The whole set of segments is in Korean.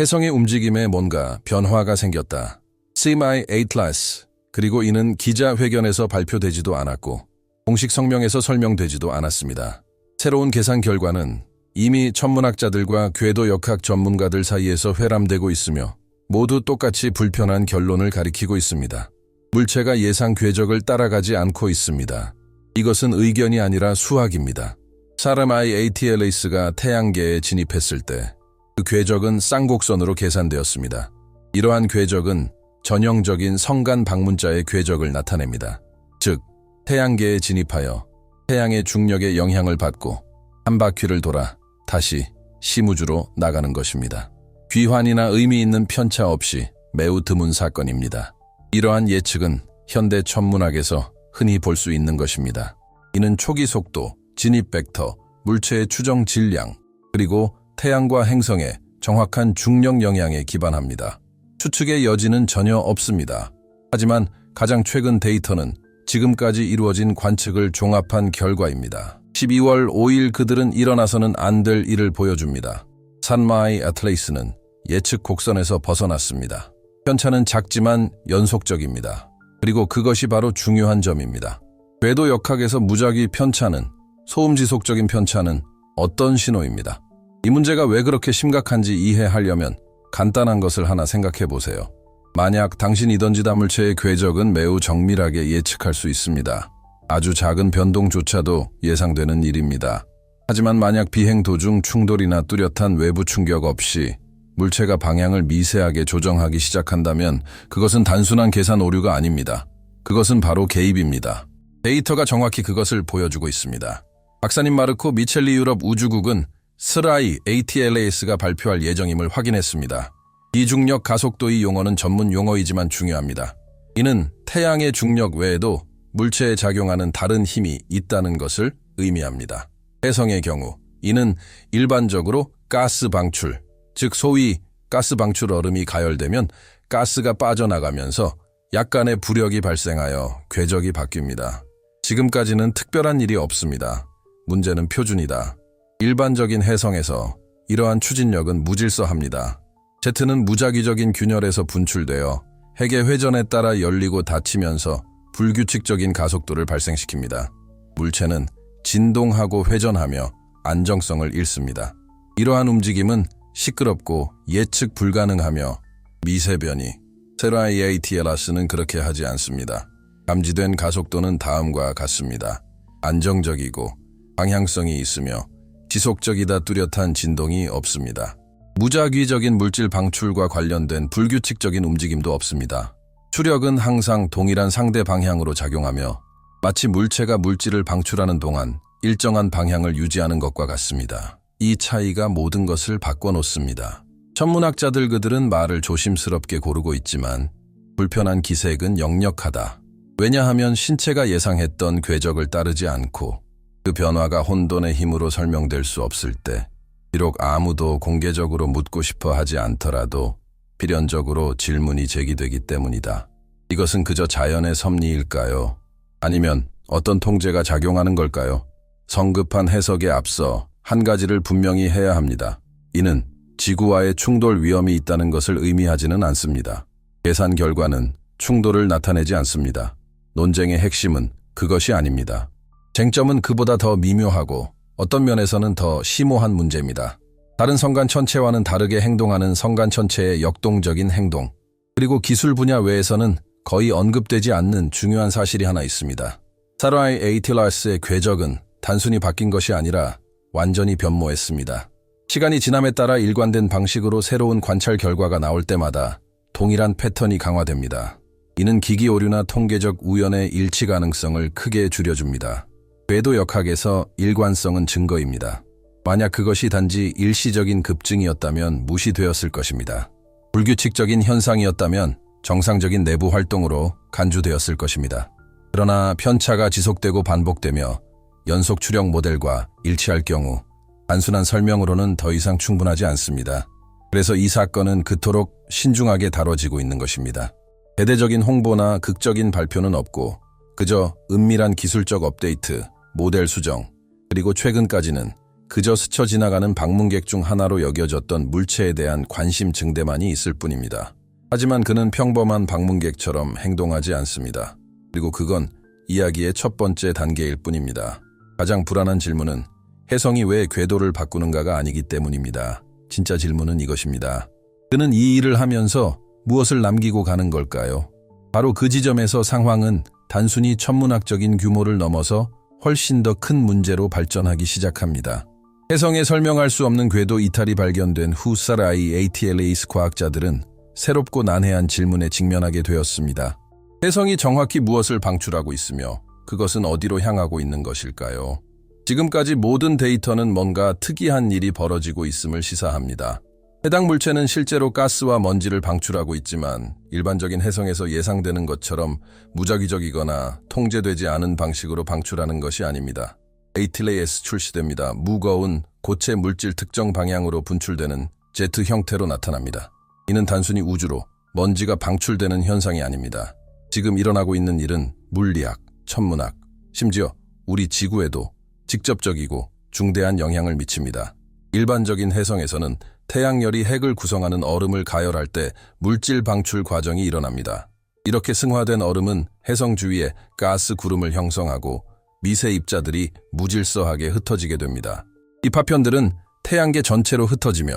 혜성의 움직임에 뭔가 변화가 생겼다. CMI-8 그리고 이는 기자회견에서 발표되지도 않았고 공식 성명에서 설명되지도 않았습니다. 새로운 계산 결과는 이미 천문학자들과 궤도 역학 전문가들 사이에서 회람되고 있으며 모두 똑같이 불편한 결론을 가리키고 있습니다. 물체가 예상 궤적을 따라가지 않고 있습니다. 이것은 의견이 아니라 수학입니다. CMI-8가 태양계에 진입했을 때 그 궤적은 쌍곡선으로 계산되었습니다. 이러한 궤적은 전형적인 성간 방문자의 궤적을 나타냅니다. 즉, 태양계에 진입하여 태양의 중력에 영향을 받고 한 바퀴를 돌아 다시 심우주로 나가는 것입니다. 귀환이나 의미 있는 편차 없이 매우 드문 사건입니다. 이러한 예측은 현대 천문학에서 흔히 볼 수 있는 것입니다. 이는 초기 속도, 진입 벡터, 물체의 추정 질량, 그리고 태양과 행성의 정확한 중력 영향에 기반합니다. 추측의 여지는 전혀 없습니다. 하지만 가장 최근 데이터는 지금까지 이루어진 관측을 종합한 결과입니다. 12월 5일 그들은 일어나서는 안 될 일을 보여줍니다. CMI-8는 예측 곡선에서 벗어났습니다. 편차는 작지만 연속적입니다. 그리고 그것이 바로 중요한 점입니다. 궤도 역학에서 무작위 편차는, 소음지속적인 편차는 어떤 신호입니다. 이 문제가 왜 그렇게 심각한지 이해하려면 간단한 것을 하나 생각해 보세요. 만약 당신이 던지다 물체의 궤적은 매우 정밀하게 예측할 수 있습니다. 아주 작은 변동조차도 예상되는 일입니다. 하지만 만약 비행 도중 충돌이나 뚜렷한 외부 충격 없이 물체가 방향을 미세하게 조정하기 시작한다면 그것은 단순한 계산 오류가 아닙니다. 그것은 바로 개입입니다. 데이터가 정확히 그것을 보여주고 있습니다. 박사님 마르코 미첼리 유럽 우주국은 CMI-8가 발표할 예정임을 확인했습니다. 비중력 가속도의 용어는 전문 용어이지만 중요합니다. 이는 태양의 중력 외에도 물체에 작용하는 다른 힘이 있다는 것을 의미합니다. 혜성의 경우 이는 일반적으로 가스 방출, 즉 소위 가스 방출 얼음이 가열되면 가스가 빠져나가면서 약간의 부력이 발생하여 궤적이 바뀝니다. 지금까지는 특별한 일이 없습니다. 문제는 표준이다. 일반적인 혜성에서 이러한 추진력은 무질서합니다. 제트는 무작위적인 균열에서 분출되어 핵의 회전에 따라 열리고 닫히면서 불규칙적인 가속도를 발생시킵니다. 물체는 진동하고 회전하며 안정성을 잃습니다. 이러한 움직임은 시끄럽고 예측 불가능하며 미세변이, CMI-8는 그렇게 하지 않습니다. 감지된 가속도는 다음과 같습니다. 안정적이고 방향성이 있으며 지속적이다 뚜렷한 진동이 없습니다. 무작위적인 물질 방출과 관련된 불규칙적인 움직임도 없습니다. 추력은 항상 동일한 상대 방향으로 작용하며 마치 물체가 물질을 방출하는 동안 일정한 방향을 유지하는 것과 같습니다. 이 차이가 모든 것을 바꿔놓습니다. 천문학자들 그들은 말을 조심스럽게 고르고 있지만 불편한 기색은 역력하다. 왜냐하면 신체가 예상했던 궤적을 따르지 않고 그 변화가 혼돈의 힘으로 설명될 수 없을 때 비록 아무도 공개적으로 묻고 싶어 하지 않더라도 필연적으로 질문이 제기되기 때문이다. 이것은 그저 자연의 섭리일까요? 아니면 어떤 통제가 작용하는 걸까요? 성급한 해석에 앞서 한 가지를 분명히 해야 합니다. 이는 지구와의 충돌 위험이 있다는 것을 의미하지는 않습니다. 계산 결과는 충돌을 나타내지 않습니다. 논쟁의 핵심은 그것이 아닙니다. 쟁점은 그보다 더 미묘하고 어떤 면에서는 더 심오한 문제입니다. 다른 성간 천체와는 다르게 행동하는 성간 천체의 역동적인 행동, 그리고 기술 분야 외에서는 거의 언급되지 않는 중요한 사실이 하나 있습니다. CMI-8의 궤적은 단순히 바뀐 것이 아니라 완전히 변모했습니다. 시간이 지남에 따라 일관된 방식으로 새로운 관찰 결과가 나올 때마다 동일한 패턴이 강화됩니다. 이는 기기 오류나 통계적 우연의 일치 가능성을 크게 줄여줍니다. 궤도 역학에서 일관성은 증거입니다. 만약 그것이 단지 일시적인 급증이었다면 무시되었을 것입니다. 불규칙적인 현상이었다면 정상적인 내부 활동으로 간주되었을 것입니다. 그러나 편차가 지속되고 반복되며 연속 추력 모델과 일치할 경우 단순한 설명으로는 더 이상 충분하지 않습니다. 그래서 이 사건은 그토록 신중하게 다뤄지고 있는 것입니다. 대대적인 홍보나 극적인 발표는 없고 그저 은밀한 기술적 업데이트, 모델 수정, 그리고 최근까지는 그저 스쳐 지나가는 방문객 중 하나로 여겨졌던 물체에 대한 관심 증대만이 있을 뿐입니다. 하지만 그는 평범한 방문객처럼 행동하지 않습니다. 그리고 그건 이야기의 첫 번째 단계일 뿐입니다. 가장 불안한 질문은 혜성이 왜 궤도를 바꾸는가가 아니기 때문입니다. 진짜 질문은 이것입니다. 그는 이 일을 하면서 무엇을 남기고 가는 걸까요? 바로 그 지점에서 상황은 단순히 천문학적인 규모를 넘어서 훨씬 더 큰 문제로 발전하기 시작합니다. 혜성에 설명할 수 없는 궤도 이탈이 발견된 후 사라이 ATLAS 과학자들은 새롭고 난해한 질문에 직면하게 되었습니다. 혜성이 정확히 무엇을 방출하고 있으며 그것은 어디로 향하고 있는 것일까요? 지금까지 모든 데이터는 뭔가 특이한 일이 벌어지고 있음을 시사합니다. 해당 물체는 실제로 가스와 먼지를 방출하고 있지만 일반적인 혜성에서 예상되는 것처럼 무작위적이거나 통제되지 않은 방식으로 방출하는 것이 아닙니다. ATLAS 출시됩니다. 무거운 고체 물질 특정 방향으로 분출되는 제트 형태로 나타납니다. 이는 단순히 우주로 먼지가 방출되는 현상이 아닙니다. 지금 일어나고 있는 일은 물리학, 천문학, 심지어 우리 지구에도 직접적이고 중대한 영향을 미칩니다. 일반적인 혜성에서는 태양열이 핵을 구성하는 얼음을 가열할 때 물질 방출 과정이 일어납니다. 이렇게 승화된 얼음은 혜성 주위에 가스 구름을 형성하고 미세 입자들이 무질서하게 흩어지게 됩니다. 이 파편들은 태양계 전체로 흩어지며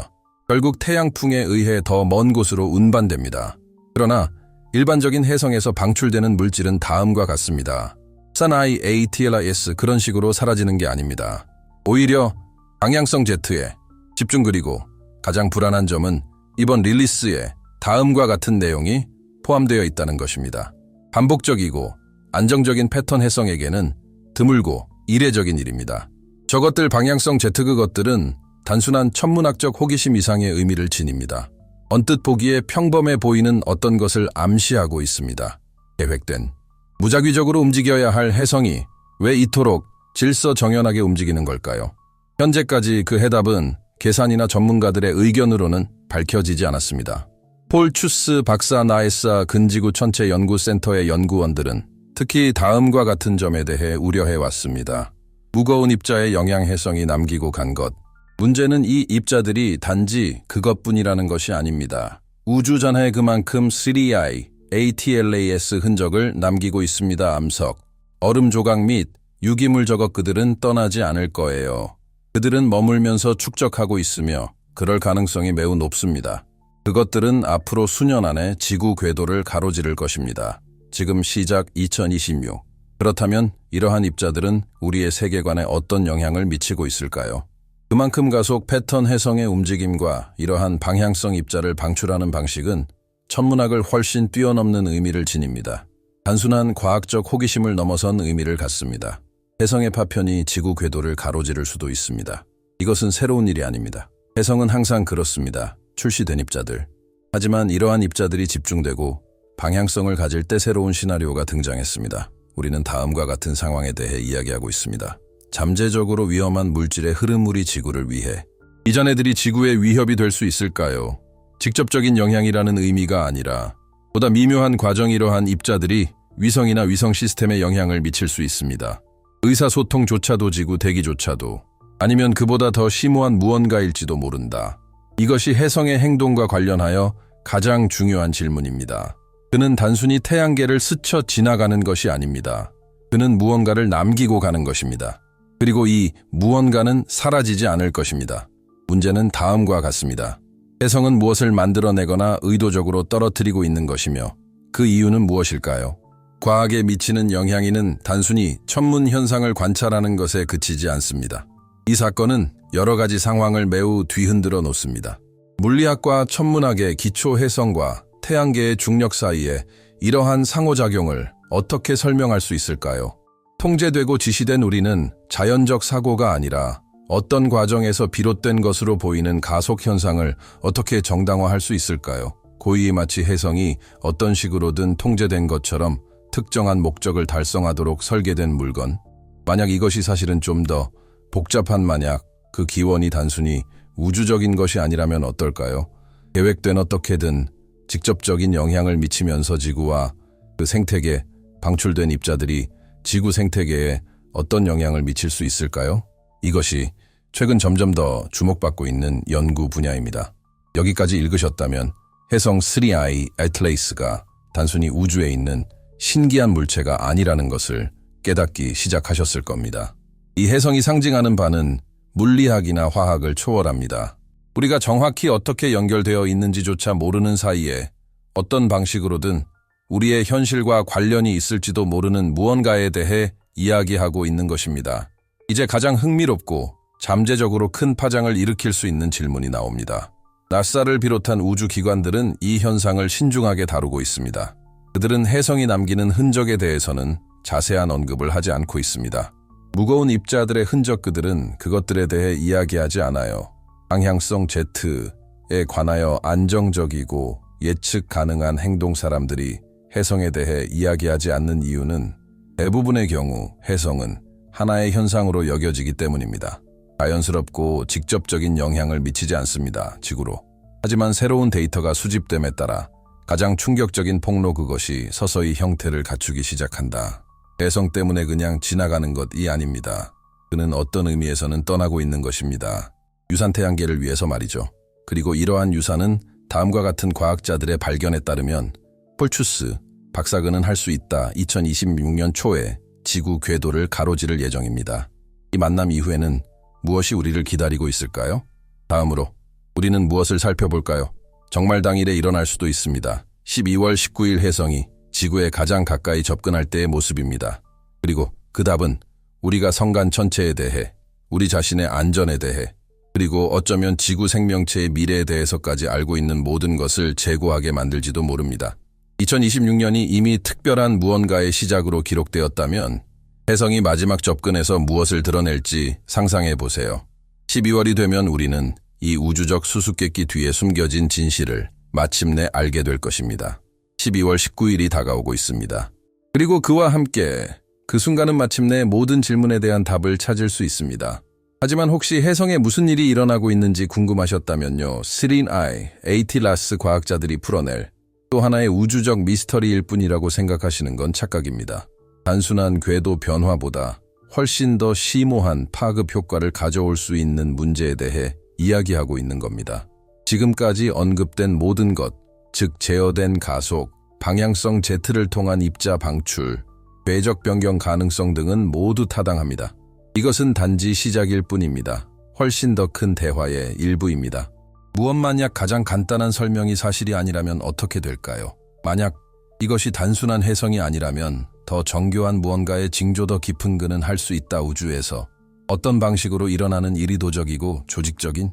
결국 태양풍에 의해 더 먼 곳으로 운반됩니다. 그러나 일반적인 혜성에서 방출되는 물질은 다음과 같습니다. 사나이 ATLAS 그런 식으로 사라지는 게 아닙니다. 오히려 방향성 제트에 집중. 그리고 가장 불안한 점은 이번 릴리스에 다음과 같은 내용이 포함되어 있다는 것입니다. 반복적이고 안정적인 패턴 혜성에게는 드물고 이례적인 일입니다. 저것들 방향성 제트 그것들은 단순한 천문학적 호기심 이상의 의미를 지닙니다. 언뜻 보기에 평범해 보이는 어떤 것을 암시하고 있습니다. 계획된, 무작위적으로 움직여야 할 혜성이 왜 이토록 질서정연하게 움직이는 걸까요? 현재까지 그 해답은 계산이나 전문가들의 의견으로는 밝혀지지 않았습니다. 폴 추스 박사 나에사 근지구 천체 연구센터의 연구원들은 특히 다음과 같은 점에 대해 우려해왔습니다. 무거운 입자의 영향 혜성이 남기고 간 것. 문제는 이 입자들이 단지 그것뿐이라는 것이 아닙니다. 우주 전하에 그만큼 3I, ATLAS 흔적을 남기고 있습니다. 암석, 얼음 조각 및 유기물 저것 그들은 떠나지 않을 거예요. 그들은 머물면서 축적하고 있으며 그럴 가능성이 매우 높습니다. 그것들은 앞으로 수년 안에 지구 궤도를 가로지를 것입니다. 지금 시작 2026. 그렇다면 이러한 입자들은 우리의 세계관에 어떤 영향을 미치고 있을까요? 그만큼 가속 패턴 혜성의 움직임과 이러한 방향성 입자를 방출하는 방식은 천문학을 훨씬 뛰어넘는 의미를 지닙니다. 단순한 과학적 호기심을 넘어선 의미를 갖습니다. 혜성의 파편이 지구 궤도를 가로지를 수도 있습니다. 이것은 새로운 일이 아닙니다. 혜성은 항상 그렇습니다. 출시된 입자들. 하지만 이러한 입자들이 집중되고 방향성을 가질 때 새로운 시나리오가 등장했습니다. 우리는 다음과 같은 상황에 대해 이야기하고 있습니다. 잠재적으로 위험한 물질의 흐름물이 지구를 위해 이전 애들이 지구에 위협이 될 수 있을까요? 직접적인 영향이라는 의미가 아니라 보다 미묘한 과정이러한 입자들이 위성이나 위성 시스템에 영향을 미칠 수 있습니다. 의사소통조차도 지구 대기조차도 아니면 그보다 더 심오한 무언가일지도 모른다. 이것이 혜성의 행동과 관련하여 가장 중요한 질문입니다. 그는 단순히 태양계를 스쳐 지나가는 것이 아닙니다. 그는 무언가를 남기고 가는 것입니다. 그리고 이 무언가는 사라지지 않을 것입니다. 문제는 다음과 같습니다. 혜성은 무엇을 만들어내거나 의도적으로 떨어뜨리고 있는 것이며 그 이유는 무엇일까요? 과학에 미치는 영향이는 단순히 천문 현상을 관찰하는 것에 그치지 않습니다. 이 사건은 여러 가지 상황을 매우 뒤흔들어 놓습니다. 물리학과 천문학의 기초 혜성과 태양계의 중력 사이에 이러한 상호작용을 어떻게 설명할 수 있을까요? 통제되고 지시된 우리는 자연적 사고가 아니라 어떤 과정에서 비롯된 것으로 보이는 가속 현상을 어떻게 정당화할 수 있을까요? 고이 마치 혜성이 어떤 식으로든 통제된 것처럼 특정한 목적을 달성하도록 설계된 물건. 만약 이것이 사실은 좀 더 복잡한 만약 그 기원이 단순히 우주적인 것이 아니라면 어떨까요? 계획된 어떻게든 직접적인 영향을 미치면서 지구와 그 생태계, 방출된 입자들이 지구 생태계에 어떤 영향을 미칠 수 있을까요? 이것이 최근 점점 더 주목받고 있는 연구 분야입니다. 여기까지 읽으셨다면 해성 3I 애틀레이스가 단순히 우주에 있는 신기한 물체가 아니라는 것을 깨닫기 시작하셨을 겁니다. 이 해성이 상징하는 바는 물리학이나 화학을 초월합니다. 우리가 정확히 어떻게 연결되어 있는지조차 모르는 사이에 어떤 방식으로든 우리의 현실과 관련이 있을지도 모르는 무언가에 대해 이야기하고 있는 것입니다. 이제 가장 흥미롭고 잠재적으로 큰 파장을 일으킬 수 있는 질문이 나옵니다. 나사를 비롯한 우주기관들은 이 현상을 신중하게 다루고 있습니다. 그들은 해성이 남기는 흔적에 대해서는 자세한 언급을 하지 않고 있습니다. 무거운 입자들의 흔적, 그들은 그것들에 대해 이야기하지 않아요. 방향성 Z에 관하여 안정적이고 예측 가능한 행동, 사람들이 해성에 대해 이야기하지 않는 이유는 대부분의 경우 해성은 하나의 현상으로 여겨지기 때문입니다. 자연스럽고 직접적인 영향을 미치지 않습니다, 지구로. 하지만 새로운 데이터가 수집됨에 따라 가장 충격적인 폭로, 그것이 서서히 형태를 갖추기 시작한다. 해성 때문에 그냥 지나가는 것이 아닙니다. 그는 어떤 의미에서는 떠나고 있는 것입니다. 유산 태양계를 위해서 말이죠. 그리고 이러한 유산은 다음과 같은 과학자들의 발견에 따르면 폴추스 박사근은 할 수 있다. 2026년 초에 지구 궤도를 가로지를 예정입니다. 이 만남 이후에는 무엇이 우리를 기다리고 있을까요? 다음으로 우리는 무엇을 살펴볼까요? 정말 당일에 일어날 수도 있습니다. 12월 19일 해성이 지구에 가장 가까이 접근할 때의 모습입니다. 그리고 그 답은 우리가 성간 전체에 대해, 우리 자신의 안전에 대해, 그리고 어쩌면 지구 생명체의 미래에 대해서까지 알고 있는 모든 것을 재고하게 만들지도 모릅니다. 2026년이 이미 특별한 무언가의 시작으로 기록되었다면 해성이 마지막 접근에서 무엇을 드러낼지 상상해 보세요. 12월이 되면 우리는 이 우주적 수수께끼 뒤에 숨겨진 진실을 마침내 알게 될 것입니다. 12월 19일이 다가오고 있습니다. 그리고 그와 함께 그 순간은 마침내 모든 질문에 대한 답을 찾을 수 있습니다. 하지만 혹시 해성에 무슨 일이 일어나고 있는지 궁금하셨다면요. 3I 애틀라스 과학자들이 풀어낼 또 하나의 우주적 미스터리일 뿐이라고 생각하시는 건 착각입니다. 단순한 궤도 변화보다 훨씬 더 심오한 파급 효과를 가져올 수 있는 문제에 대해 이야기하고 있는 겁니다. 지금까지 언급된 모든 것, 즉 제어된 가속, 방향성 Z를 통한 입자 방출, 궤적 변경 가능성 등은 모두 타당합니다. 이것은 단지 시작일 뿐입니다. 훨씬 더 큰 대화의 일부입니다. 무엇 만약 가장 간단한 설명이 사실이 아니라면 어떻게 될까요? 만약 이것이 단순한 해성이 아니라면 더 정교한 무언가의 징조, 더 깊은 근은 할 수 있다. 우주에서 어떤 방식으로 일어나는 일이 도적이고 조직적인?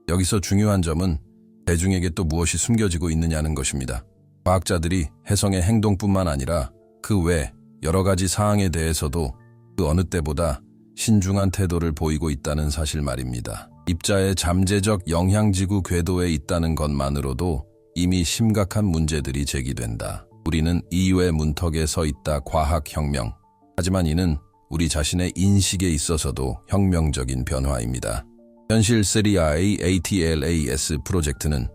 여기서 중요한 점은 대중에게 또 무엇이 숨겨지고 있느냐는 것입니다. 과학자들이 해성의 행동뿐만 아니라 그 외 여러 가지 사항에 대해서도 그 어느 때보다 신중한 태도를 보이고 있다는 사실 말입니다. 입자의 잠재적 영향 지구 궤도에 있다는 것만으로도 이미 심각한 문제들이 제기된다. 우리는 인류의 문턱에 서 있다. 과학혁명. 하지만 이는 우리 자신의 인식에 있어서도 혁명적인 변화입니다. 현실 3I ATLAS 프로젝트는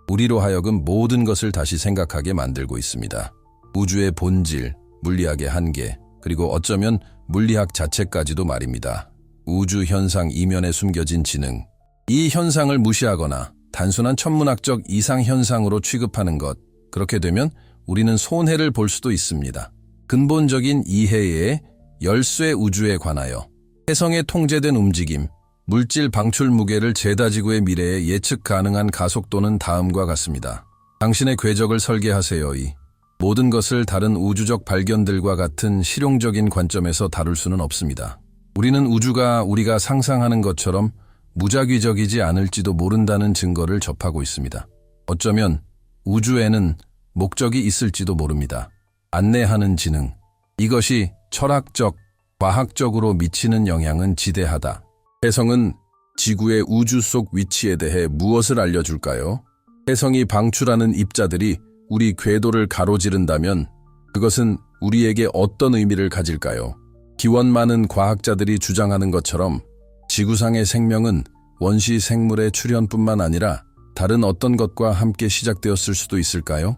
우리로 하여금 모든 것을 다시 생각하게 만들고 있습니다. 우주의 본질, 물리학의 한계, 그리고 어쩌면 물리학 자체까지도 말입니다. 우주 현상 이면에 숨겨진 지능. 이 현상을 무시하거나 단순한 천문학적 이상 현상으로 취급하는 것. 그렇게 되면 우리는 손해를 볼 수도 있습니다. 근본적인 이해의 열쇠, 우주에 관하여 해성의 통제된 움직임, 물질 방출 무게를 재다지구의 미래에 예측 가능한 가속도는 다음과 같습니다. 당신의 궤적을 설계하세요. 이 모든 것을 다른 우주적 발견들과 같은 실용적인 관점에서 다룰 수는 없습니다. 우리는 우주가 우리가 상상하는 것처럼 무작위적이지 않을지도 모른다는 증거를 접하고 있습니다. 어쩌면 우주에는 목적이 있을지도 모릅니다. 안내하는 지능. 이것이 철학적, 과학적으로 미치는 영향은 지대하다. 해성은 지구의 우주 속 위치에 대해 무엇을 알려줄까요? 해성이 방출하는 입자들이 우리 궤도를 가로지른다면 그것은 우리에게 어떤 의미를 가질까요? 기원 많은 과학자들이 주장하는 것처럼 지구상의 생명은 원시 생물의 출현뿐만 아니라 다른 어떤 것과 함께 시작되었을 수도 있을까요?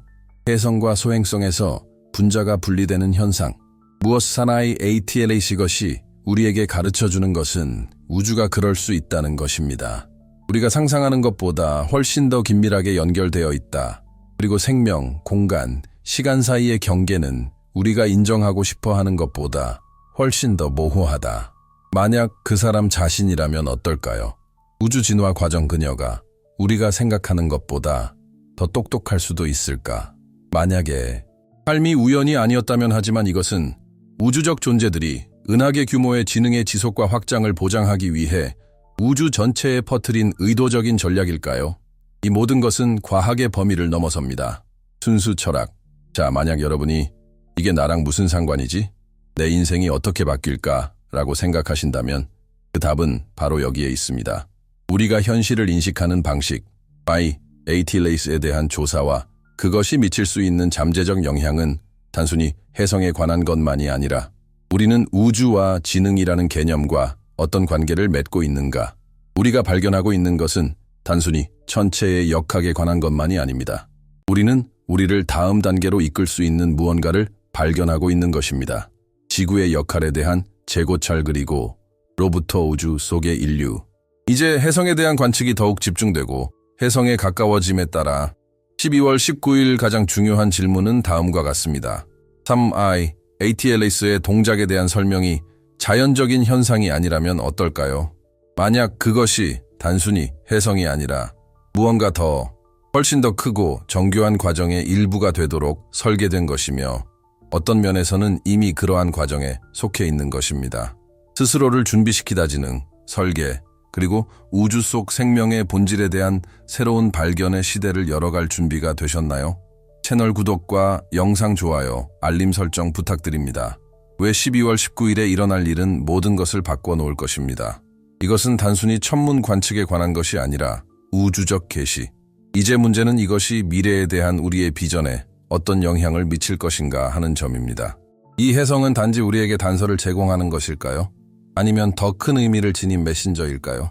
해성과 소행성에서 분자가 분리되는 현상. 무엇 사나이 ATLAS, 것이 우리에게 가르쳐 주는 것은 우주가 그럴 수 있다는 것입니다. 우리가 상상하는 것보다 훨씬 더 긴밀하게 연결되어 있다. 그리고 생명, 공간, 시간 사이의 경계는 우리가 인정하고 싶어 하는 것보다 훨씬 더 모호하다. 만약 그 사람 자신이라면 어떨까요? 우주 진화 과정 그녀가 우리가 생각하는 것보다 더 똑똑할 수도 있을까? 만약에 삶이 우연이 아니었다면 하지만 이것은 우주적 존재들이 은하계 규모의 지능의 지속과 확장을 보장하기 위해 우주 전체에 퍼뜨린 의도적인 전략일까요? 이 모든 것은 과학의 범위를 넘어섭니다. 순수 철학. 자, 만약 여러분이 이게 나랑 무슨 상관이지? 내 인생이 어떻게 바뀔까? 라고 생각하신다면 그 답은 바로 여기에 있습니다. 우리가 현실을 인식하는 방식, ATLAS에 대한 조사와 그것이 미칠 수 있는 잠재적 영향은 단순히 해성에 관한 것만이 아니라 우리는 우주와 지능이라는 개념과 어떤 관계를 맺고 있는가? 우리가 발견하고 있는 것은 단순히 천체의 역학에 관한 것만이 아닙니다. 우리는 우리를 다음 단계로 이끌 수 있는 무언가를 발견하고 있는 것입니다. 지구의 역할에 대한 재고찰 그리고 로부터 우주 속의 인류. 이제 해성에 대한 관측이 더욱 집중되고 해성에 가까워짐에 따라 12월 19일 가장 중요한 질문은 다음과 같습니다. 3I, ATLAS의 동작에 대한 설명이 자연적인 현상이 아니라면 어떨까요? 만약 그것이 단순히 해성이 아니라 무언가 훨씬 더 크고 정교한 과정의 일부가 되도록 설계된 것이며 어떤 면에서는 이미 그러한 과정에 속해 있는 것입니다. 스스로를 준비시키다 지능, 설계, 그리고 우주 속 생명의 본질에 대한 새로운 발견의 시대를 열어갈 준비가 되셨나요? 채널 구독과 영상 좋아요, 알림 설정 부탁드립니다. 왜 12월 19일에 일어날 일은 모든 것을 바꿔놓을 것입니다. 이것은 단순히 천문 관측에 관한 것이 아니라 우주적 계시. 이제 문제는 이것이 미래에 대한 우리의 비전에 어떤 영향을 미칠 것인가 하는 점입니다. 이 해성은 단지 우리에게 단서를 제공하는 것일까요? 아니면 더 큰 의미를 지닌 메신저일까요?